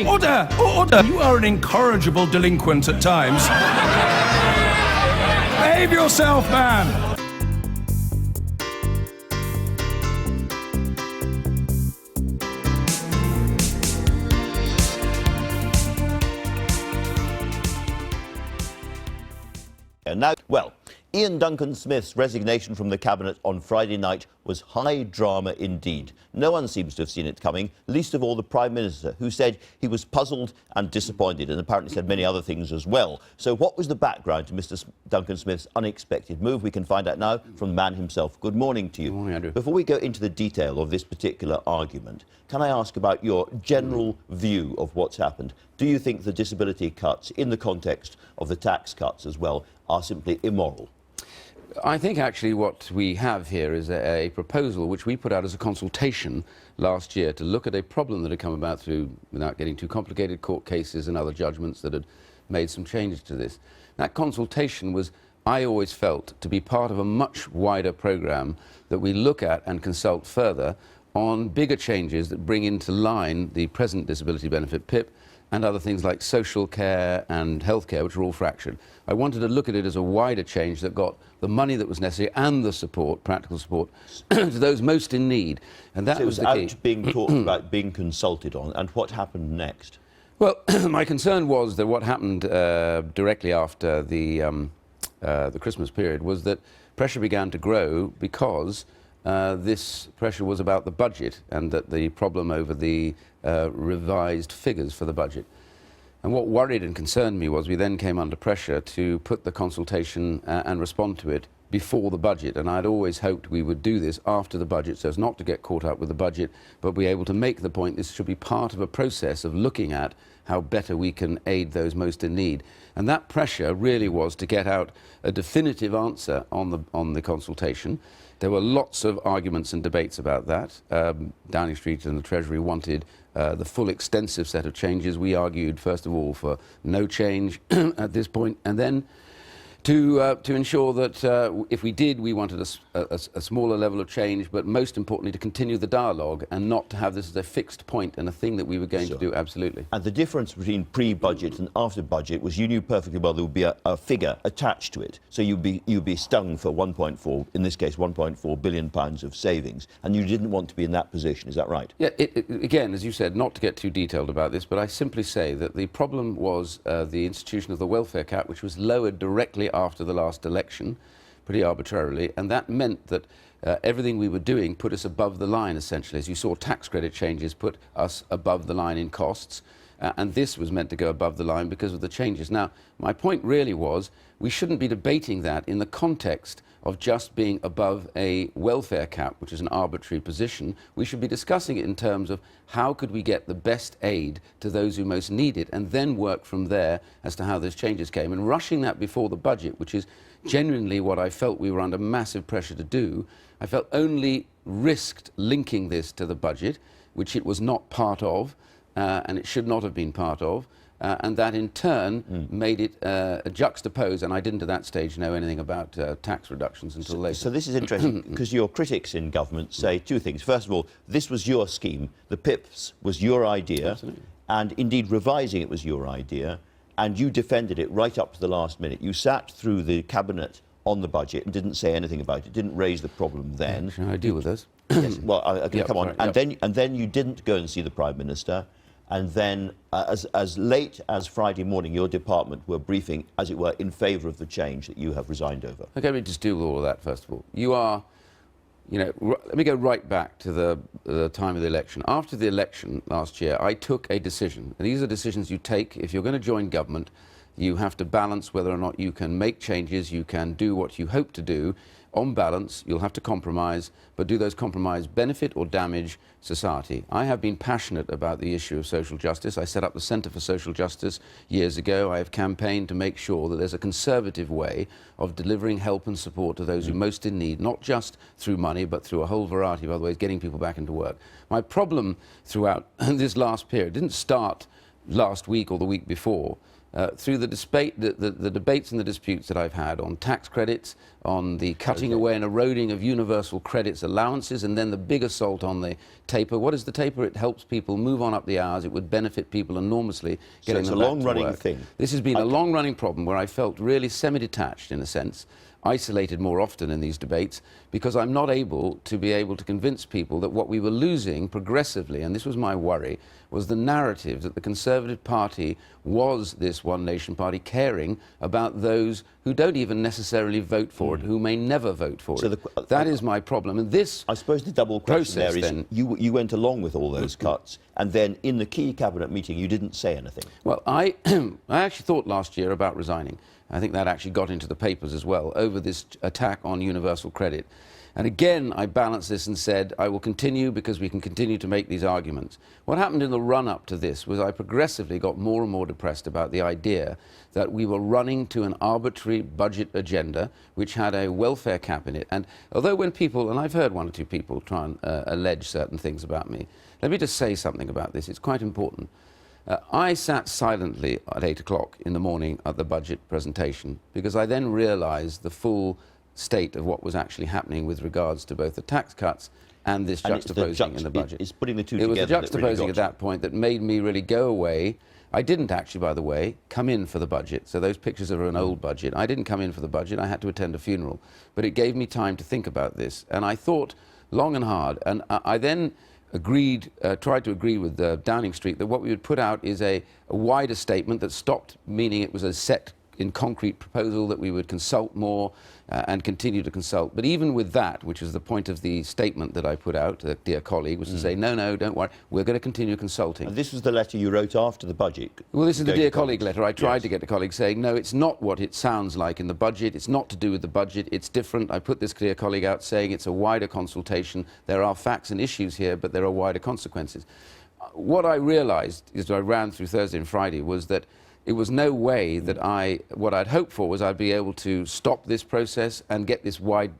Order! Order! You are an incorrigible delinquent at times. Behave yourself, man! Now, well, Iain Duncan Smith's resignation from the Cabinet on Friday night was high drama indeed. No one seems to have seen it coming, least of all the Prime Minister, who said he was puzzled and disappointed and apparently said many other things as well. So what was the background to Mr. Duncan Smith's unexpected move? We can find out now from the man himself. Good morning to you. Good morning, Andrew. Before we go into the detail of this particular argument, can I ask about your general view of what's happened? Do you think the disability cuts, in the context of the tax cuts as well, are simply immoral? I think actually what we have here is a proposal which we put out as a consultation last year to look at a problem that had come about through, without getting too complicated, court cases and other judgments that had made some changes to this. That consultation was, I always felt, to be part of a much wider programme that we look at and consult further on bigger changes that bring into line the present disability benefit PIP and other things like social care and healthcare, which are all fractured. I wanted to look at it as a wider change that got the money that was necessary and the support, practical support, to those most in need. And that was the key. It was out being talked about, being consulted on, and what happened next? Well, my concern was that what happened directly after the Christmas period was that pressure began to grow because this pressure was about the budget and that the problem over the revised figures for the budget. And what worried and concerned me was we then came under pressure to put the consultation and respond to it before the budget. And I'd always hoped we would do this after the budget so as not to get caught up with the budget, but be able to make the point this should be part of a process of looking at how better we can aid those most in need. And that pressure really was to get out a definitive answer on the consultation. There were lots of arguments and debates about that. Downing Street and the Treasury wanted the full extensive set of changes. We argued, first of all, for no change at this point, and then to ensure that if we did, we wanted a smaller level of change, but most importantly to continue the dialogue and not to have this as a fixed point and a thing that we were going to do absolutely. And the difference between pre-budget and after budget was you knew perfectly well there would be a figure attached to it. So you'd be stung for 1.4, in this case 1.4 billion pounds of savings, and you didn't want to be in that position, is that right? Yeah, again, as you said, not to get too detailed about this, but I simply say that the problem was the institution of the welfare cap, which was lowered directly after the last election, pretty arbitrarily, and that meant that everything we were doing put us above the line, essentially. As you saw, tax credit changes put us above the line in costs, and this was meant to go above the line because of the changes. Now, my point really was we shouldn't be debating that in the context of just being above a welfare cap, which is an arbitrary position. We should be discussing it in terms of how could we get the best aid to those who most need it, and then work from there as to how those changes came. And rushing that before the budget, which is genuinely what I felt we were under massive pressure to do, I felt only risked linking this to the budget, which it was not part of, and it should not have been part of. And that in turn made it juxtapose, and I didn't at that stage know anything about tax reductions until later. So this is interesting, because your critics in government say two things. First of all, this was your scheme, the PIPs was your idea, Absolutely. And indeed revising it was your idea, and you defended it right up to the last minute. You sat through the Cabinet on the budget and didn't say anything about it, didn't raise the problem then. Shall I deal with this? Yes, well, come on. Right, And then you didn't go and see the Prime Minister. And then, as late as Friday morning, your department were briefing, as it were, in favour of the change that you have resigned over. Okay, let me just deal with all of that, first of all. You are, let me go right back to the time of the election. After the election last year, I took a decision. And these are decisions you take if you're going to join government. You have to balance whether or not you can make changes, you can do what you hope to do. On balance, you'll have to compromise, but do those compromises benefit or damage society? I have been passionate about the issue of social justice. I set up the Centre for Social Justice years ago. I have campaigned to make sure that there's a conservative way of delivering help and support to those who are most in need, not just through money, but through a whole variety of other ways, getting people back into work. My problem throughout this last period didn't start last week or the week before. through the debates and the disputes that I've had on tax credits, on the cutting away and eroding of universal credits allowances, and then the big assault on the taper. What is the taper? It helps people move on up the hours. It would benefit people enormously getting them back to work. So it's a long-running thing. This has been a long-running problem where I felt really semi-detached, in a sense, isolated more often in these debates, because I'm not able to convince people that what we were losing progressively, and this was my worry, was the narrative that the Conservative Party was this one nation party caring about those who don't even necessarily vote for it, who may never vote for it. That is my problem. And this, I suppose the double question there is, then, you went along with all those cuts, and then in the key cabinet meeting you didn't say anything. Well, I actually thought last year about resigning. I think that actually got into the papers as well, over this attack on universal credit. And again, I balanced this and said, I will continue because we can continue to make these arguments. What happened in the run-up to this was I progressively got more and more depressed about the idea that we were running to an arbitrary budget agenda which had a welfare cap in it. And although when people, and I've heard one or two people try and allege certain things about me, let me just say something about this. It's quite important. I sat silently at 8 o'clock in the morning at the budget presentation because I then realised the full state of what was actually happening with regards to both the tax cuts and this juxtaposing in the budget. It's putting the two together. It was the juxtaposing at that point that made me really go away. I didn't actually, by the way, come in for the budget. So those pictures are an old budget. I didn't come in for the budget. I had to attend a funeral. But it gave me time to think about this. And I thought long and hard. And I then tried to agree with Downing Street that what we would put out is a wider statement that stopped meaning it was a set in concrete proposal, that we would consult more and continue to consult. But even with that, which is the point of the statement that I put out, dear colleague, was to say, no, don't worry, we're going to continue consulting. And this was the letter you wrote after the budget? Well, this is the dear colleague letter. I tried to get the colleague saying, no, it's not what it sounds like in the budget. It's not to do with the budget. It's different. I put this dear colleague out saying it's a wider consultation. There are facts and issues here, but there are wider consequences. What I realised as I ran through Thursday and Friday was that it was no way that what I'd hoped for was I'd be able to stop this process and get this wide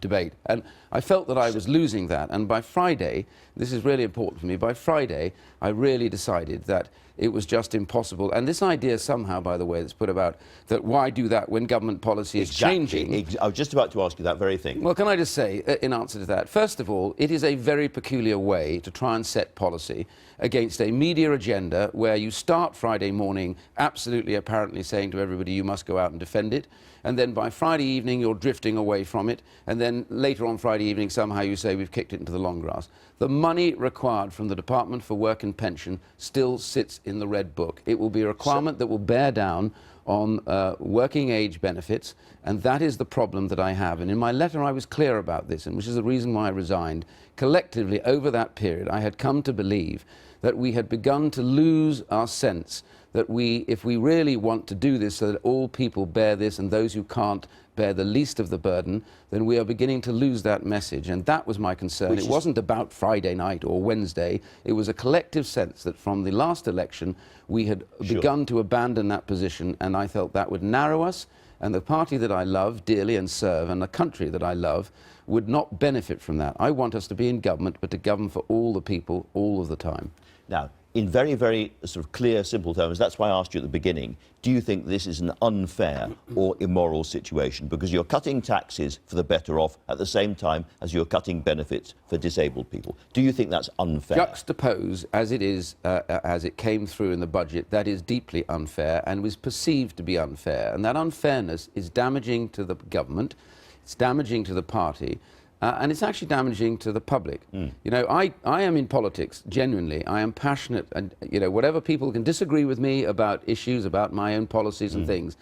debate. And I felt that I was losing that. And by Friday, this is really important for me, by Friday, I really decided that it was just impossible. And this idea somehow, by the way, that's put about, that why do that when government policy is changing? I was just about to ask you that very thing. Well, can I just say, in answer to that, first of all, it is a very peculiar way to try and set policy against a media agenda where you start Friday morning absolutely apparently saying to everybody you must go out and defend it, and then by Friday evening you're drifting away from it, and then later on Friday evening somehow you say we've kicked it into the long grass. The money required from the Department for Work and Pension still sits in the Red Book. It will be a requirement that will bear down on working age benefits, and that is the problem that I have. And in my letter I was clear about this, and which is the reason why I resigned. Collectively, over that period, I had come to believe that we had begun to lose our sense that if we really want to do this so that all people bear this and those who can't bear the least of the burden, then we are beginning to lose that message. And that was my concern. It wasn't about Friday night or Wednesday. It was a collective sense that from the last election, we had begun to abandon that position, and I felt that would narrow us, and the party that I love dearly and serve, and the country that I love, would not benefit from that. I want us to be in government, but to govern for all the people, all of the time. Now, in very, very sort of clear, simple terms, that's why I asked you at the beginning, do you think this is an unfair or immoral situation? Because you're cutting taxes for the better off at the same time as you're cutting benefits for disabled people. Do you think that's unfair? Juxtapose as it is, as it came through in the budget, that is deeply unfair and was perceived to be unfair. And that unfairness is damaging to the government, it's damaging to the party, and it's actually damaging to the public. You know, I am in politics, genuinely. I am passionate, and, you know, whatever people can disagree with me about issues, about my own policies and things,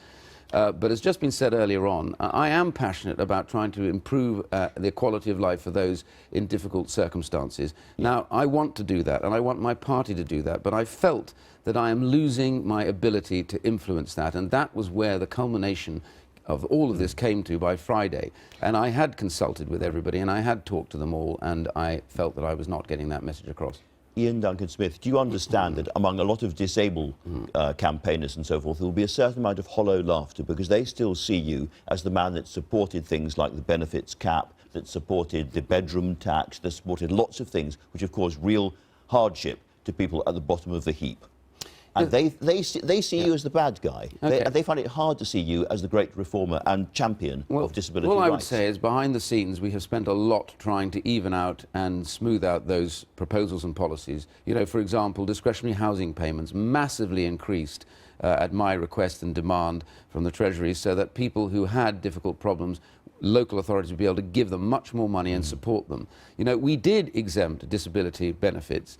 but as just been said earlier on, I am passionate about trying to improve the quality of life for those in difficult circumstances. Now, I want to do that, and I want my party to do that, but I felt that I am losing my ability to influence that, and that was where the culmination of all of this came to by Friday. And I had consulted with everybody and I had talked to them all, and I felt that I was not getting that message across. Iain Duncan Smith, do you understand that among a lot of disabled campaigners and so forth, there will be a certain amount of hollow laughter because they still see you as the man that supported things like the benefits cap, that supported the bedroom tax, that supported lots of things which have caused real hardship to people at the bottom of the heap? And they see you as the bad guy. Okay. They find it hard to see you as the great reformer and champion of disability rights. All I would say is, behind the scenes, we have spent a lot trying to even out and smooth out those proposals and policies. You know, for example, discretionary housing payments massively increased at my request and demand from the Treasury, so that people who had difficult problems, local authorities would be able to give them much more money and support them. You know, we did exempt disability benefits.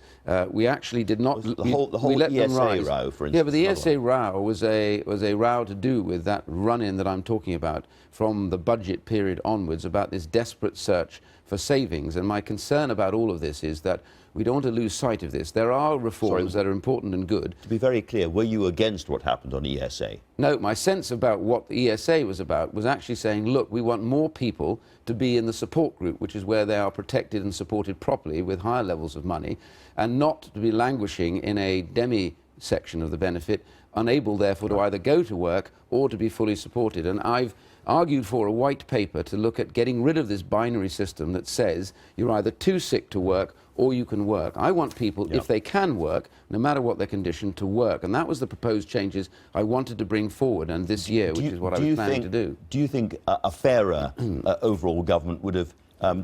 We actually did not. The whole let them ESA rise. row, for instance. Yeah, but the ESA row was a row to do with that run-in that I'm talking about from the budget period onwards, about this desperate search for savings. And my concern about all of this is that we don't want to lose sight of this. There are reforms that are important and good. To be very clear, were you against what happened on ESA? No, my sense about what the ESA was about was actually saying, look, we want more people to be in the support group, which is where they are protected and supported properly with higher levels of money, and not to be languishing in a demi-section of the benefit, unable, therefore, to either go to work or to be fully supported. And I've argued for a white paper to look at getting rid of this binary system that says you're either too sick to work or you can work. I want people, if they can work, no matter what their condition, to work. And that was the proposed changes I wanted to bring forward, and this year, which is what I was planning to do. Do you think a fairer overall government would have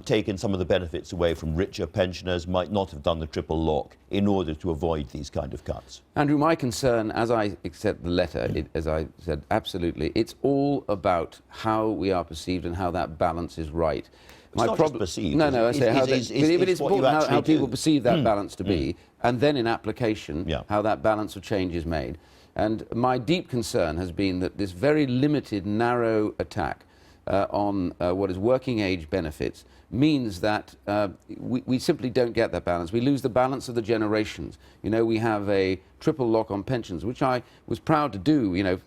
taken some of the benefits away from richer pensioners, might not have done the triple lock in order to avoid these kind of cuts? Andrew, my concern, as I accept the letter, as I said, absolutely, it's all about how we are perceived and how that balance is right. It's not just perceived. No, I say it's important how people perceive that balance to be, and then in application, how that balance of change is made. And my deep concern has been that this very limited, narrow attack on what is working age benefits means that we simply don't get that balance. We lose the balance of the generations. You know, we have a triple lock on pensions, which I was proud to do, you know,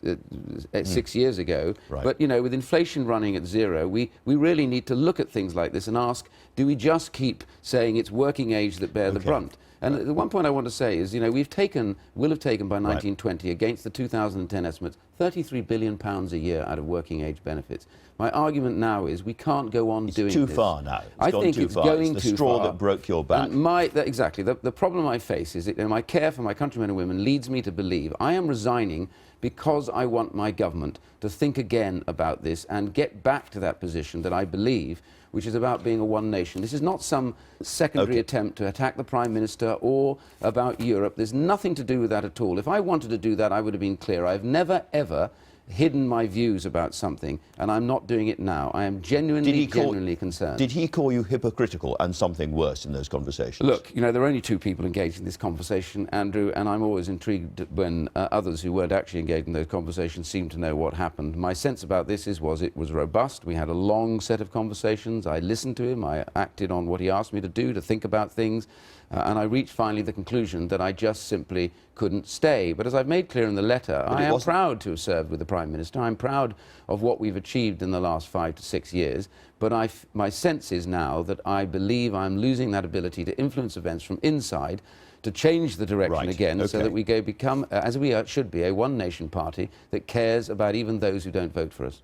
6 years ago. Right. But, you know, with inflation running at zero, we really need to look at things like this and ask, do we just keep saying it's working age that bear the brunt? And the one point I want to say is, you know, will have taken by 1920, against the 2010 estimates, £33 billion a year out of working age benefits. My argument now is we can't go on doing this. It's too far now. I think it's going too far. It's the straw that broke your back. And exactly. The problem I face is that my care for my countrymen and women leads me to believe I am resigning because I want my government to think again about this and get back to that position that I believe, which is about being a one nation. This is not some secondary attempt to attack the Prime Minister or about Europe. There's nothing to do with that at all. If I wanted to do that, I would have been clear. I've never, ever hidden my views about something, and I'm not doing it now. I am genuinely concerned. Did he call you hypocritical and something worse in those conversations? Look, you know, there are only two people engaged in this conversation, Andrew, and I'm always intrigued when others who weren't actually engaged in those conversations seem to know what happened. My sense about this was it was robust. We had a long set of conversations. I listened to him. I acted on what he asked me to do, to think about things. And I reached finally the conclusion that I just simply couldn't stay. But as I've made clear in the letter, I am proud to have served with the Prime Minister. I'm proud of what we've achieved in the last 5 to 6 years. But my sense is now that I believe I'm losing that ability to influence events from inside, to change the direction again, so that we become, as we should be, a one-nation party that cares about even those who don't vote for us.